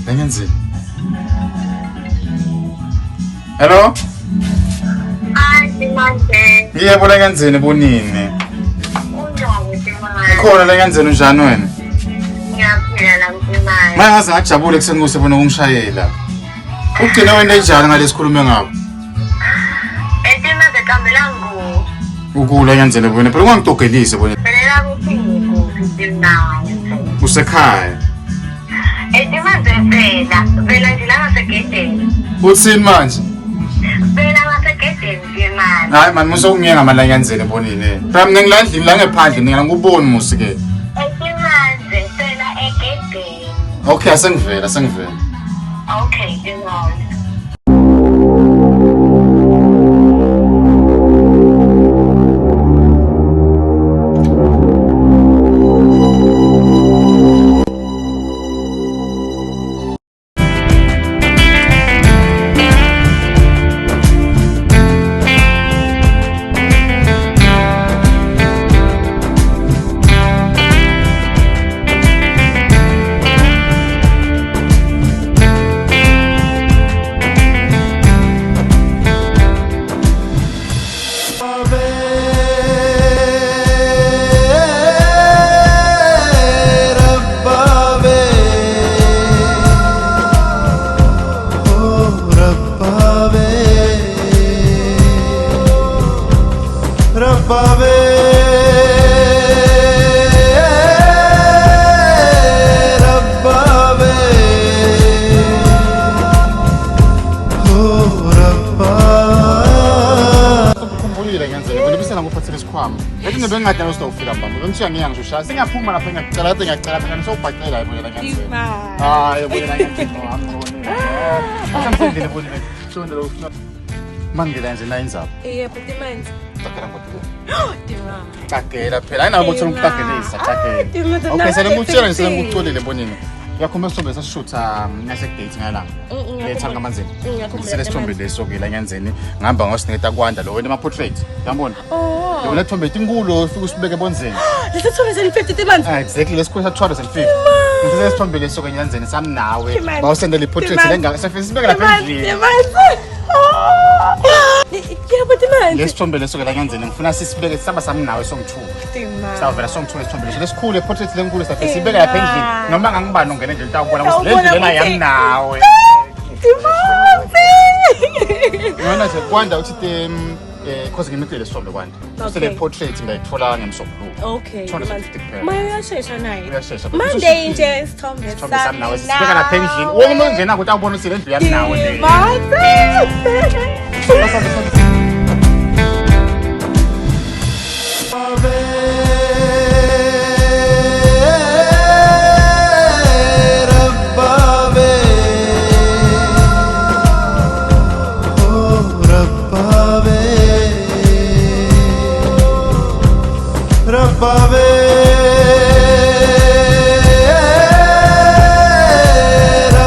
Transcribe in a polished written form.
LaNyandzeni. Hello? Mntimandze. Yebo LaNyandzeni bonini? Unjani Mntimandze? Khona LaNyandzeni unjani wena? Ngiyaphila la Mntimandze. Mangaze ngajabule kuseni kusebona ungishayela. Ugcina wena enjani ngalesikhulume ngabo? Mntimandze qambela ngo. Ukula LaNyandzeni bona phela ungangitogelise bona. Phela ukuthi ngikuphi nawe. Usekhaya. Mntimandze phela nje la ngasegedeni. Uthini manje? Phela ngasegedeni Mntimandze. Hayi manje musokungiyeka LaNyandzeni bonini. Phela mina ngilandlini la ngephandle mina ngikuboni musi ke. Mntimandze phela egedeni. Okay asengivela. Okay, Mntimandze. Lethi nebengade usizofika mbamba. Ngithiya ngiyangisho singaphuma lapha ngiyacela phela ngisobhacela yebo LaNyandzeni. Hayi yebo LaNyandzeni ngiyambona. Asamsendele bona shonde lo ufuna. Mangela nje la inzaba. Yebo Mntimandze. Takela ngokuthi. Mntimandze. Takela phela ayinawo ukuthi ngikudagelisa takela. Okay sele ngutshela nje sele ngikucolile bonini. Uyakhomba isithombe sasishutha ngasegate ngalanga. Letha ngamanzini. Sele sithombe leso ke LaNyandzeni ngihamba ngosineta kwanda lo wena ama portrait. Uyabona? Lo lethombe inkulu ufike usibeke ebonzeni. Lesithombe seli-50 Mntimandze. Exactly lesikhulu sa 250. Ngithe lesithombe leso ke LaNyandzeni sami nawe. Bawusendela iportrait lenga sefisa sibeke lapha endlini. Yebo Mntimandze. Lesithombe leso ke LaNyandzeni ngifuna sisibeke saba sami nawe song 2. Sawuvela song 2 lesithombe leso lesikhulu iportrait lenkulu sefisa sibeke lapha endlini. Noma ngangibani ungena endlini utawubona ukuthi le ndlela yami nawe. Yona nje kwanda uthi cause ngimithele isithombe kwanda. Usele portrait ngayithola ngemsobulu. Okay. 250 kuphela. Manje uyashesha naye. Uyashesha. Manje nje isithombe sami nawe sibeka lapha endlini. Wonke umuntu ongena ukuthi awubone ukuthi le ndlu yami nawe le. Rabbabe